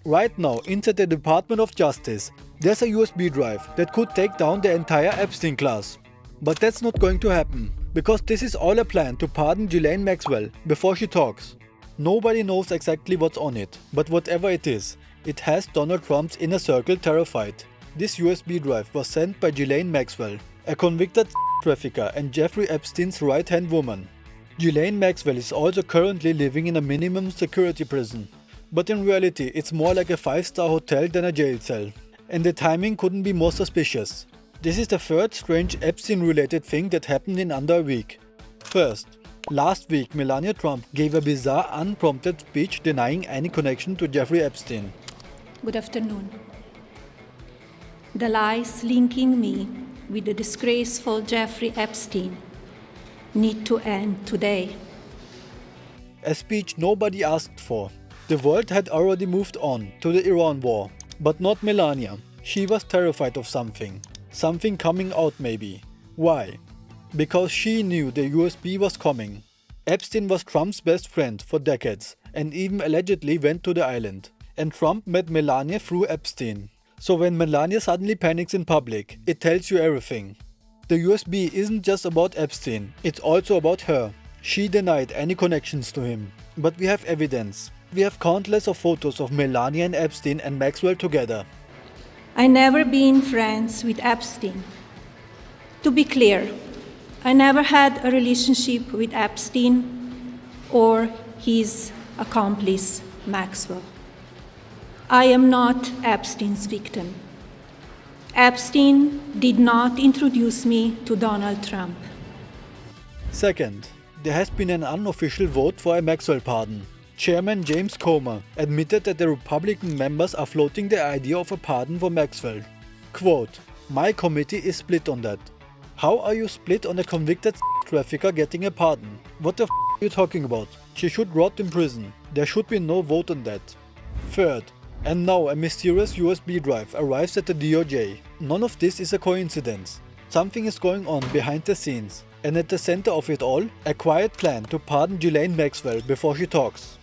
Right now, inside the Department of Justice, there's a USB drive that could take down the entire Epstein class. But that's not going to happen, because this is all a plan to pardon Ghislaine Maxwell before she talks. Nobody knows exactly what's on it, but whatever it is, it has Donald Trump's inner circle terrified. This USB drive was sent by Ghislaine Maxwell, a convicted trafficker and Jeffrey Epstein's right-hand woman. Ghislaine Maxwell is also currently living in a minimum security prison. But in reality, it's more like a 5-star hotel than a jail cell. And the timing couldn't be more suspicious. This is the third strange Epstein-related thing that happened in under a week. First, last week Melania Trump gave a bizarre unprompted speech denying any connection to Jeffrey Epstein. Good afternoon. The lies linking me with the disgraceful Jeffrey Epstein need to end today. A speech nobody asked for. The world had already moved on to the Iran war, but not Melania. She was terrified of something. Something coming out maybe. Why? Because she knew the USB was coming. Epstein was Trump's best friend for decades and even allegedly went to the island. And Trump met Melania through Epstein. So when Melania suddenly panics in public, it tells you everything. The USB isn't just about Epstein, it's also about her. She denied any connections to him. But we have evidence. We have countless of photos of Melania and Epstein and Maxwell together. I never been friends with Epstein. To be clear, I never had a relationship with Epstein or his accomplice, Maxwell. I am not Epstein's victim. Epstein did not introduce me to Donald Trump. Second, there has been an unofficial vote for a Maxwell pardon. Chairman James Comer admitted that the Republican members are floating the idea of a pardon for Maxwell. Quote, "My committee is split on that." How are you split on a convicted trafficker getting a pardon? What the are you talking about? She should rot in prison. There should be no vote on that. Third, and now a mysterious USB drive arrives at the DOJ. None of this is a coincidence. Something is going on behind the scenes. And at the center of it all, a quiet plan to pardon Ghislaine Maxwell before she talks.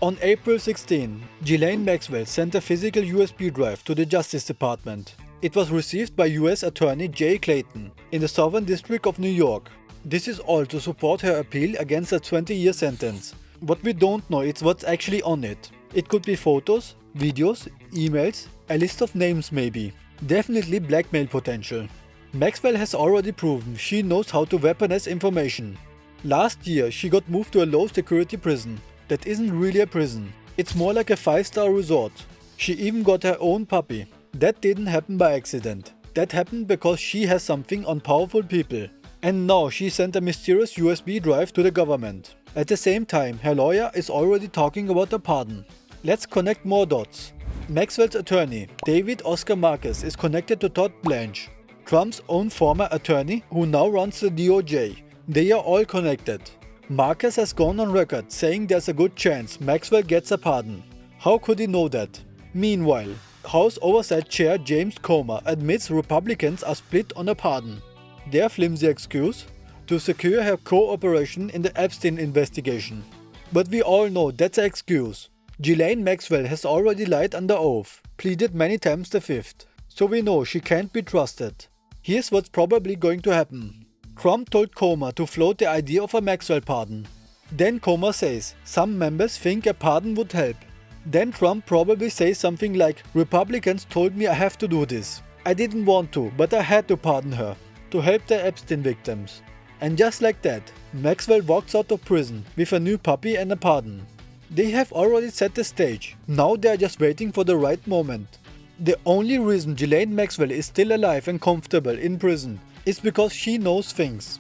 On April 16, Ghislaine Maxwell sent a physical USB drive to the Justice Department. It was received by US Attorney Jay Clayton in the Southern District of New York. This is all to support her appeal against a 20-year sentence. What we don't know is what's actually on it. It could be photos, videos, emails, a list of names maybe. Definitely blackmail potential. Maxwell has already proven she knows how to weaponize information. Last year she got moved to a low-security prison. That isn't really a prison. It's more like a 5-star resort. She even got her own puppy. That didn't happen by accident. That happened because she has something on powerful people. And now she sent a mysterious USB drive to the government. At the same time, her lawyer is already talking about a pardon. Let's connect more dots. Maxwell's attorney, David Oscar Marcus, is connected to Todd Blanche, Trump's own former attorney who now runs the DOJ. They are all connected. Marcus has gone on record saying there's a good chance Maxwell gets a pardon. How could he know that? Meanwhile, House Oversight Chair James Comer admits Republicans are split on a pardon. Their flimsy excuse? To secure her cooperation in the Epstein investigation. But we all know that's an excuse. Ghislaine Maxwell has already lied under oath, pleaded many times the fifth. So we know she can't be trusted. Here's what's probably going to happen. Trump told Comer to float the idea of a Maxwell pardon. Then Comer says some members think a pardon would help. Then Trump probably says something like, "Republicans told me I have to do this. I didn't want to, but I had to pardon her to help the Epstein victims." And just like that, Maxwell walks out of prison with a new puppy and a pardon. They have already set the stage. Now they are just waiting for the right moment. The only reason Ghislaine Maxwell is still alive and comfortable in prison is because she knows things.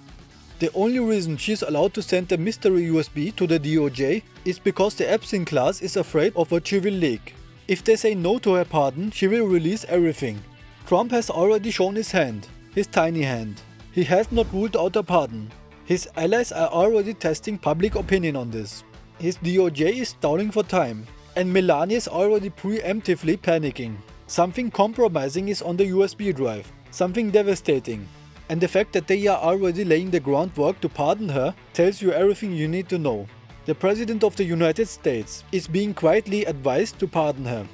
The only reason she's allowed to send a mystery USB to the DOJ is because the Epstein class is afraid of what she will leak. If they say no to her pardon, she will release everything. Trump has already shown his hand, his tiny hand. He has not ruled out a pardon. His allies are already testing public opinion on this. His DOJ is stalling for time, and Melania is already preemptively panicking. Something compromising is on the USB drive, something devastating. And the fact that they are already laying the groundwork to pardon her tells you everything you need to know. The President of the United States is being quietly advised to pardon her.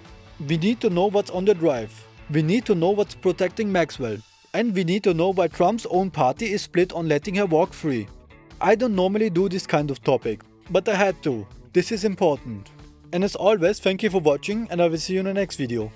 We need to know what's on the drive. We need to know what's protecting Maxwell. And we need to know why Trump's own party is split on letting her walk free. I don't normally do this kind of topic, but I had to. This is important. And as always, thank you for watching and I will see you in the next video.